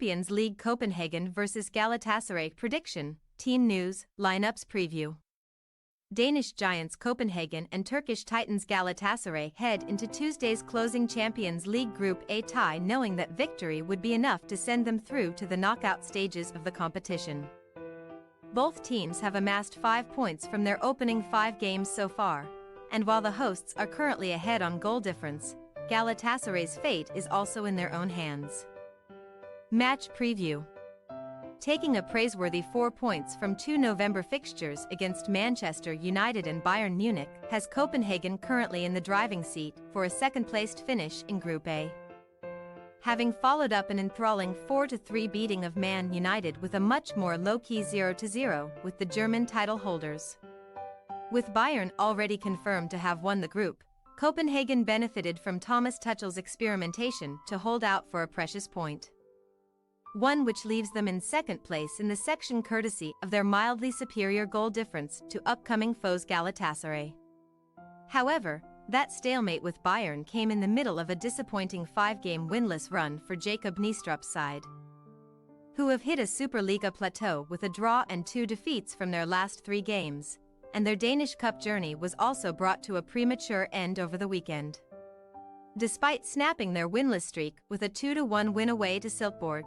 Champions League Copenhagen vs Galatasaray prediction, team news, lineups preview. Danish giants Copenhagen and Turkish titans Galatasaray head into Tuesday's closing Champions League Group A tie knowing that victory would be enough to send them through to the knockout stages of the competition. Both teams have amassed 5 points from their opening 5 games so far, and while the hosts are currently ahead on goal difference, Galatasaray's fate is also in their own hands. Match preview. Taking a praiseworthy 4 points from 2 November fixtures against Manchester United and Bayern Munich has Copenhagen currently in the driving seat for a second-placed finish in Group A. Having followed up an enthralling 4-3 beating of Man United with a much more low-key 0-0 with the German title holders. With Bayern already confirmed to have won the group, Copenhagen benefited from Thomas Tuchel's experimentation to hold out for a precious point. One which leaves them in second place in the section courtesy of their mildly superior goal difference to upcoming foes Galatasaray. However, that stalemate with Bayern came in the middle of a disappointing 5-game winless run for Jacob Nistrup's side, who have hit a Superliga plateau with a draw and 2 defeats from their last 3 games, and their Danish Cup journey was also brought to a premature end over the weekend. Despite snapping their winless streak with a 2-1 win away to Silkeborg.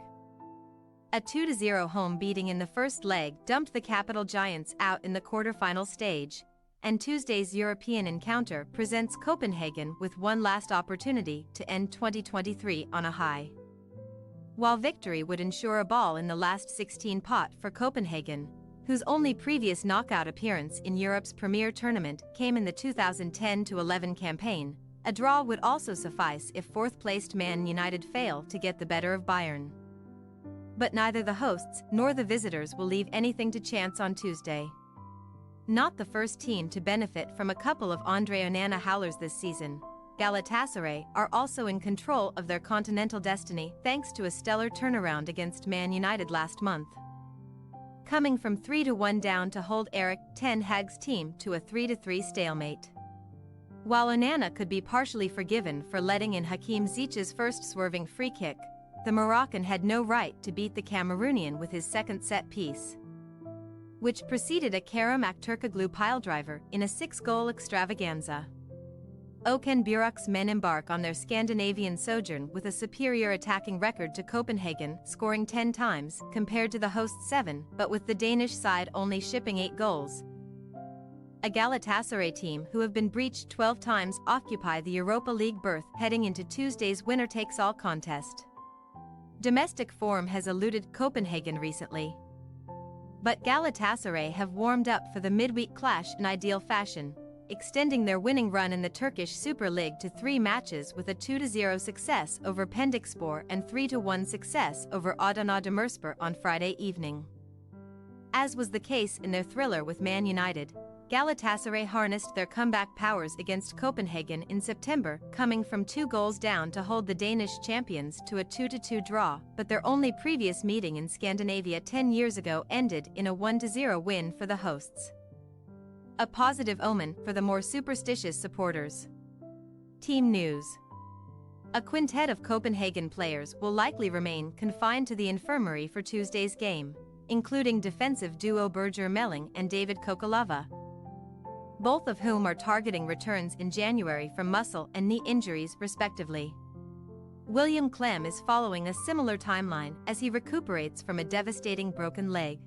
A 2-0 home beating in the first leg dumped the capital giants out in the quarter-final stage, and Tuesday's European encounter presents Copenhagen with one last opportunity to end 2023 on a high. While victory would ensure a ball in the last 16 pot for Copenhagen, whose only previous knockout appearance in Europe's premier tournament came in the 2010-11 campaign, a draw would also suffice if fourth-placed Man United fail to get the better of Bayern. But neither the hosts nor the visitors will leave anything to chance on Tuesday. Not the first team to benefit from a couple of Andre Onana howlers this season, Galatasaray are also in control of their continental destiny thanks to a stellar turnaround against Man United last month, coming from 3-1 down to hold Erik ten Hag's team to a 3-3 stalemate. While Onana could be partially forgiven for letting in Hakim Ziyech's first swerving free kick, the Moroccan had no right to beat the Cameroonian with his second set piece, which preceded a Kerem Aktürkoğlu piledriver in a 6-goal extravaganza. Okan Buruk's men embark on their Scandinavian sojourn with a superior attacking record to Copenhagen, scoring 10 times compared to the hosts' 7, but with the Danish side only shipping 8 goals. A Galatasaray team who have been breached 12 times occupy the Europa League berth heading into Tuesday's winner-takes-all contest. Domestic form has eluded Copenhagen recently, but Galatasaray have warmed up for the midweek clash in ideal fashion, extending their winning run in the Turkish Super League to 3 matches with a 2-0 success over Pendikspor and 3-1 success over Adana Demirspor on Friday evening. As was the case in their thriller with Man United, Galatasaray harnessed their comeback powers against Copenhagen in September, coming from 2 goals down to hold the Danish champions to a 2-2 draw, but their only previous meeting in Scandinavia 10 years ago ended in a 1-0 win for the hosts. A positive omen for the more superstitious supporters. Team news. A quintet of Copenhagen players will likely remain confined to the infirmary for Tuesday's game, including defensive duo Birger Meling and David Kokolava, both of whom are targeting returns in January from muscle and knee injuries respectively. William Clem is following a similar timeline as he recuperates from a devastating broken leg,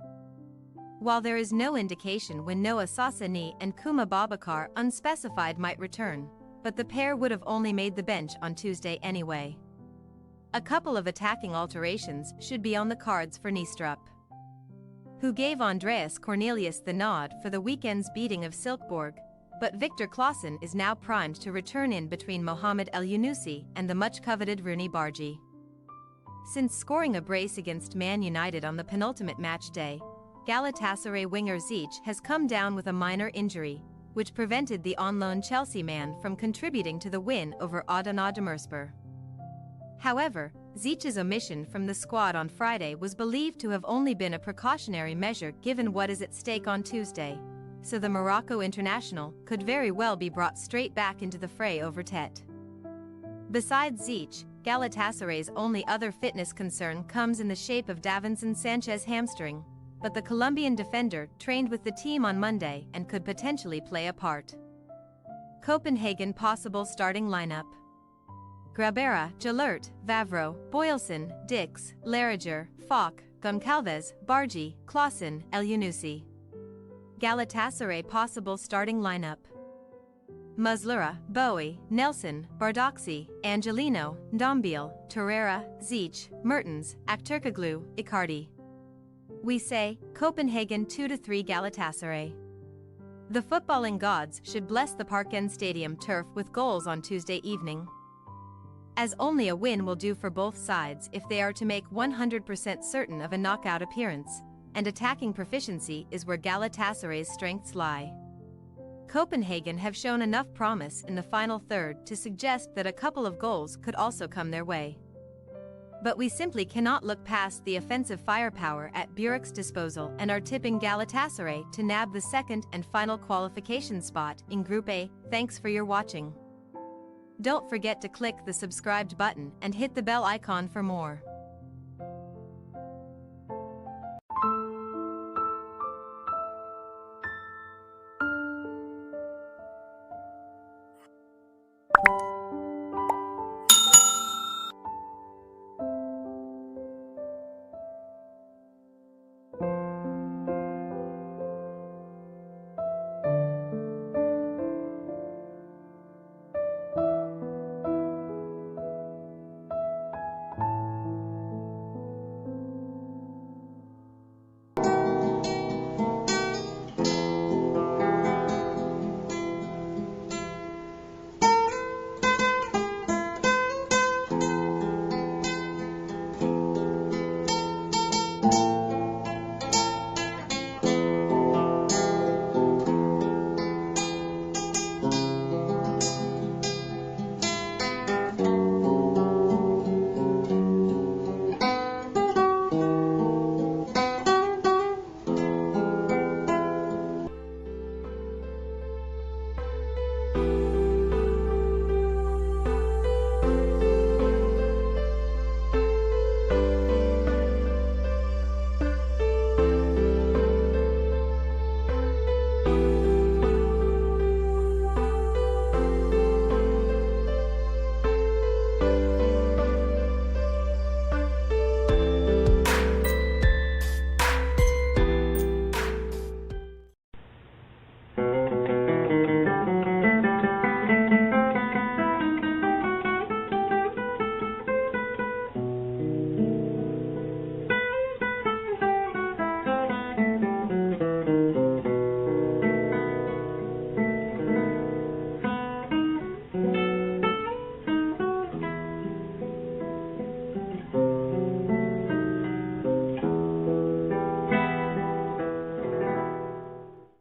while there is no indication when Noah Sassani and Kuma Babakar unspecified might return, but the pair would have only made the bench on Tuesday anyway. A couple of attacking alterations should be on the cards for Nistrup, who gave Andreas Cornelius the nod for the weekend's beating of Silkeborg, but Victor Claesson is now primed to return in between Mohamed El Yunusi and the much-coveted Rooney Bargi. Since scoring a brace against Man United on the penultimate match day, Galatasaray winger Ziyech has come down with a minor injury, which prevented the on-loan Chelsea man from contributing to the win over Adana Demirspor. However, Ziyech's omission from the squad on Friday was believed to have only been a precautionary measure given what is at stake on Tuesday, so the Morocco international could very well be brought straight back into the fray over Tet. Besides Ziyech, Galatasaray's only other fitness concern comes in the shape of Davinson Sanchez's hamstring, but the Colombian defender trained with the team on Monday and could potentially play a part. Copenhagen possible starting lineup: Grabera, Jalert, Vavro, Boylson, Dix, Larager, Falk, Goncalves, Bargi, Clausen, El-Yunusi. Galatasaray possible starting lineup: Muslera, Bowie, Nelson, Bardoxi, Angelino, Ndombele, Torreira, Zeech, Mertens, Akturkoglu, Icardi. We say, Copenhagen 2-3 Galatasaray. The footballing gods should bless the Parken Stadium turf with goals on Tuesday evening, as only a win will do for both sides if they are to make 100% certain of a knockout appearance, and attacking proficiency is where Galatasaray's strengths lie. Copenhagen have shown enough promise in the final third to suggest that a couple of goals could also come their way. But we simply cannot look past the offensive firepower at Burek's disposal and are tipping Galatasaray to nab the second and final qualification spot in Group A. Thanks for your watching. Don't forget to click the subscribed button and hit the bell icon for more.